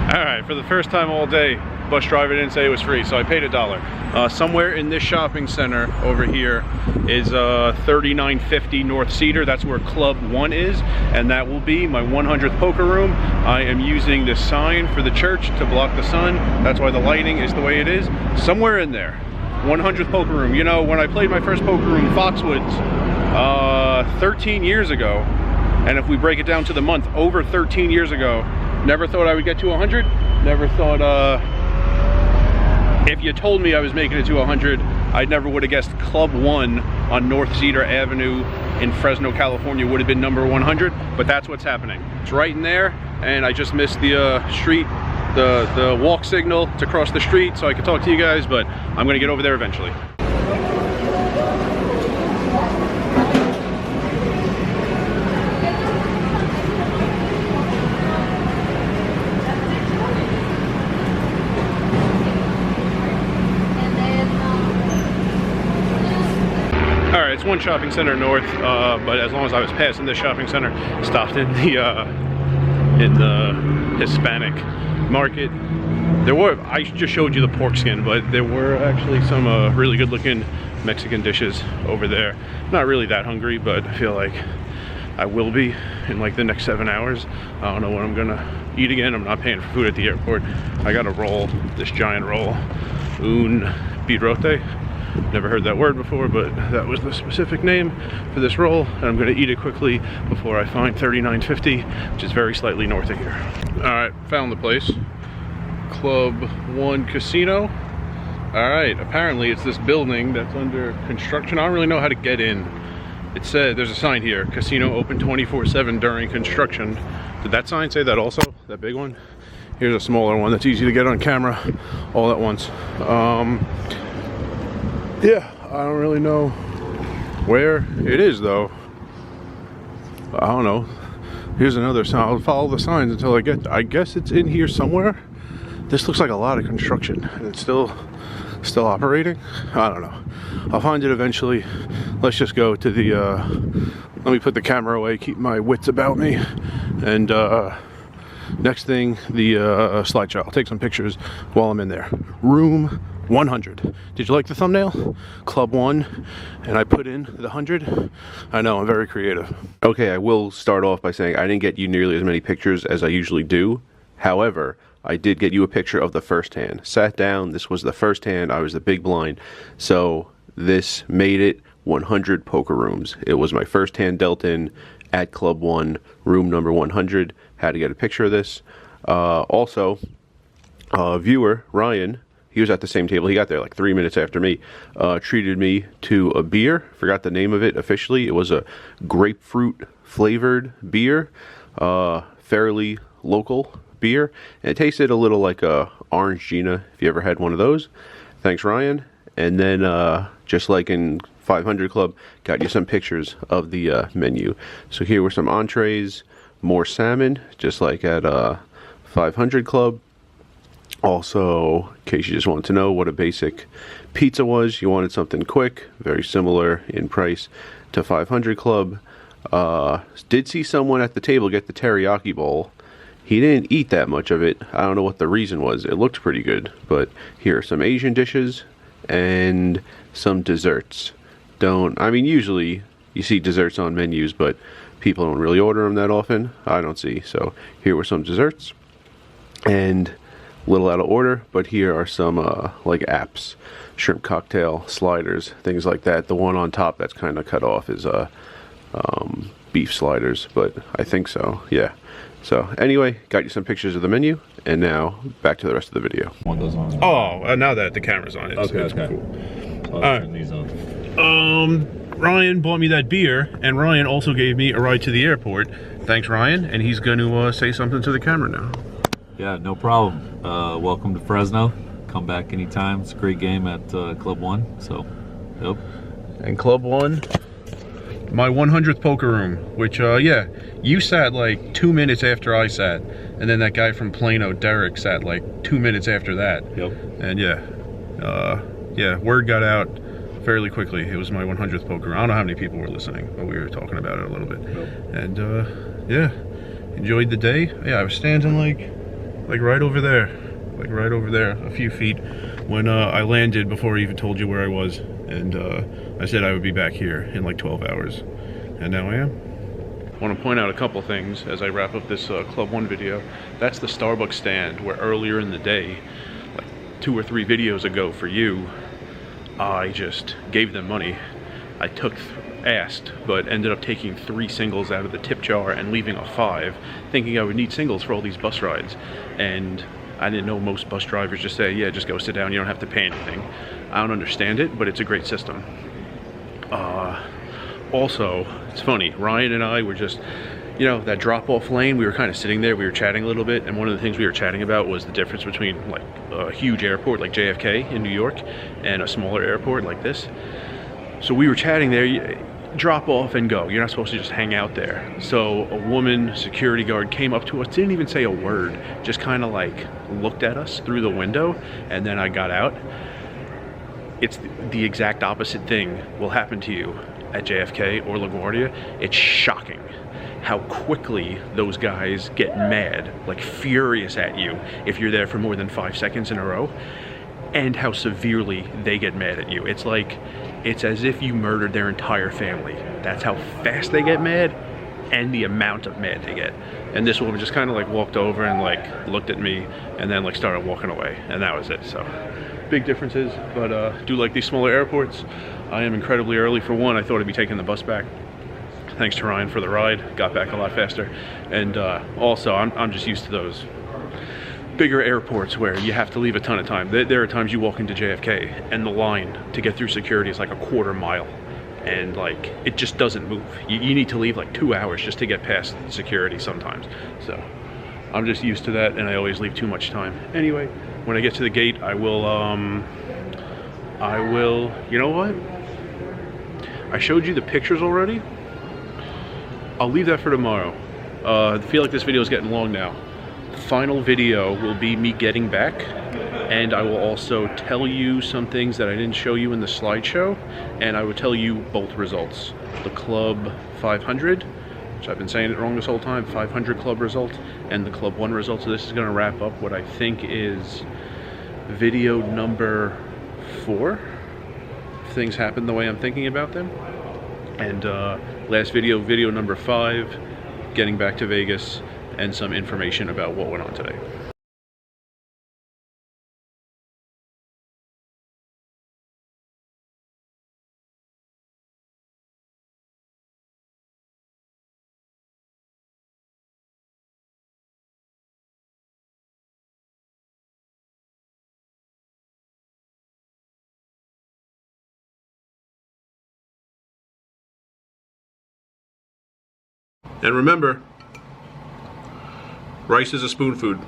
Alright, for the first time all day, bus driver didn't say it was free, so I paid $1. Somewhere in this shopping center over here is 3950 North Cedar. That's where Club 1 is, and that will be my 100th poker room. I am using this sign for the church to block the sun. That's why the lighting is the way it is. Somewhere in there, 100th poker room. You know, when I played my first poker room, Foxwoods, 13 years ago, and if we break it down to the month, over 13 years ago, never thought I would get to 100. Never thought, if you told me I was making it to 100, I never would have guessed Club 1 on North Cedar Avenue in Fresno, California would have been number 100, but that's what's happening. It's right in there, and I just missed the street, the walk signal to cross the street so I could talk to you guys, but I'm gonna get over there eventually. It's one shopping center north, but as long as I was passing this shopping center, stopped in the Hispanic market. There were, I just showed you the pork skin, but there were actually some really good looking Mexican dishes over there. Not really that hungry, but I feel like I will be in like the next 7 hours. I don't know when I'm gonna eat again. I'm not paying for food at the airport. I got a roll, this giant roll, un birrote. Never heard that word before, but that was the specific name for this roll, and I'm going to eat it quickly before I find 3950, which is very slightly north of here. Alright, found the place. Club 1 Casino. Alright, apparently it's this building that's under construction. I don't really know how to get in. It said, there's a sign here, casino open 24/7 during construction. Did that sign say that also? That big one? Here's a smaller one that's easy to get on camera all at once. Yeah, I don't really know where it is though. I don't know. Here's another sign. I'll follow the signs until I get there. I guess it's in here somewhere. This looks like a lot of construction and it's still operating. I don't know. I'll find it eventually. Let's just go to the let me put the camera away, keep my wits about me, and next thing, the slideshow. I'll take some pictures while I'm in there. Room 100. Did you like the thumbnail? Club 1, and I put in the 100. I know, I'm very creative. Okay, I will start off by saying I didn't get you nearly as many pictures as I usually do. However, I did get you a picture of the first hand. Sat down, this was the first hand, I was the big blind. So this made it 100 poker rooms. It was my first hand dealt in at Club 1, room number 100. Had to get a picture of this. Also, viewer, Ryan, he was at the same table. He got there like 3 minutes after me. Treated me to a beer. Forgot the name of it officially. It was a grapefruit flavored beer. Fairly local beer. And it tasted a little like a Orange Gina, if you ever had one of those. Thanks, Ryan. And then, just like in 500 Club, got you some pictures of the menu. So here were some entrees, more salmon, just like at 500 Club. Also, in case you just wanted to know what a basic pizza was, you wanted something quick, very similar in price to 500 Club. Did see someone at the table get the teriyaki bowl. He didn't eat that much of it. I don't know what the reason was. It looked pretty good. But here are some Asian dishes and some desserts. I mean, usually you see desserts on menus, but people don't really order them that often. I don't see. So here were some desserts. And a little out of order, but here are some like apps, shrimp cocktail, sliders, things like that. The one on top that's kind of cut off is beef sliders, but I think so, yeah. So anyway, got you some pictures of the menu, and now back to the rest of the video. One goes on. Oh, now that the camera's on, it's okay. Cool. All right. Turn these on. Ryan bought me that beer, and Ryan also gave me a ride to the airport. Thanks, Ryan, and he's going to say something to the camera now. Yeah, no problem. Welcome to Fresno. Come back anytime. It's a great game at Club 1. So, yep. And Club 1, my 100th poker room, which, yeah, you sat like 2 minutes after I sat. And then that guy from Plano, Derek, sat like 2 minutes after that. Yep. And yeah, yeah, word got out fairly quickly. It was my 100th poker room. I don't know how many people were listening, but we were talking about it a little bit. Yep. And, yeah, enjoyed the day. Yeah, I was standing like like right over there, like right over there, a few feet, when I landed before I even told you where I was, and I said I would be back here in like 12 hours, and now I am. I want to point out a couple things as I wrap up this Club 1 video. That's the Starbucks stand where earlier in the day, like 2 or 3 videos ago for you, I just gave them money. I asked, but ended up taking 3 singles out of the tip jar and leaving a 5, thinking I would need singles for all these bus rides. And I didn't know most bus drivers just say, yeah, just go sit down, you don't have to pay anything. I don't understand it, but it's a great system. Also, it's funny, Ryan and I were just, you know, that drop-off lane, we were kind of sitting there, we were chatting a little bit, and one of the things we were chatting about was the difference between like a huge airport like JFK in New York and a smaller airport like this. So we were chatting there, drop off and go. You're not supposed to just hang out there. So a woman, security guard, came up to us, didn't even say a word, just kind of like looked at us through the window, and then I got out. It's the exact opposite thing will happen to you at JFK or LaGuardia. It's shocking how quickly those guys get mad, like furious at you if you're there for more than 5 seconds in a row, and how severely they get mad at you. It's like, it's as if you murdered their entire family. That's how fast they get mad and the amount of mad they get. And this woman just kind of like walked over and like looked at me and then like started walking away, and that was it. So big differences, but do like these smaller airports. I am incredibly early for one. I thought I'd be taking the bus back. Thanks to Ryan for the ride, got back a lot faster. And also I'm just used to those bigger airports where you have to leave a ton of time. There are times you walk into JFK and the line to get through security is like a quarter mile, and like it just doesn't move. You need to leave like 2 hours just to get past security sometimes. So I'm just used to that, and I always leave too much time. Anyway, when I get to the gate, I will, you know what? I showed you the pictures already. I'll leave that for tomorrow. I feel like this video is getting long now. The final video will be me getting back, and I will also tell you some things that I didn't show you in the slideshow, and I will tell you both results. The Club 500, which I've been saying it wrong this whole time, 500 Club result, and the Club 1 result. So this is going to wrap up what I think is video number 4. If things happen the way I'm thinking about them. And last video, video number 5, getting back to Vegas, and some information about what went on today. And remember, rice is a spoon food.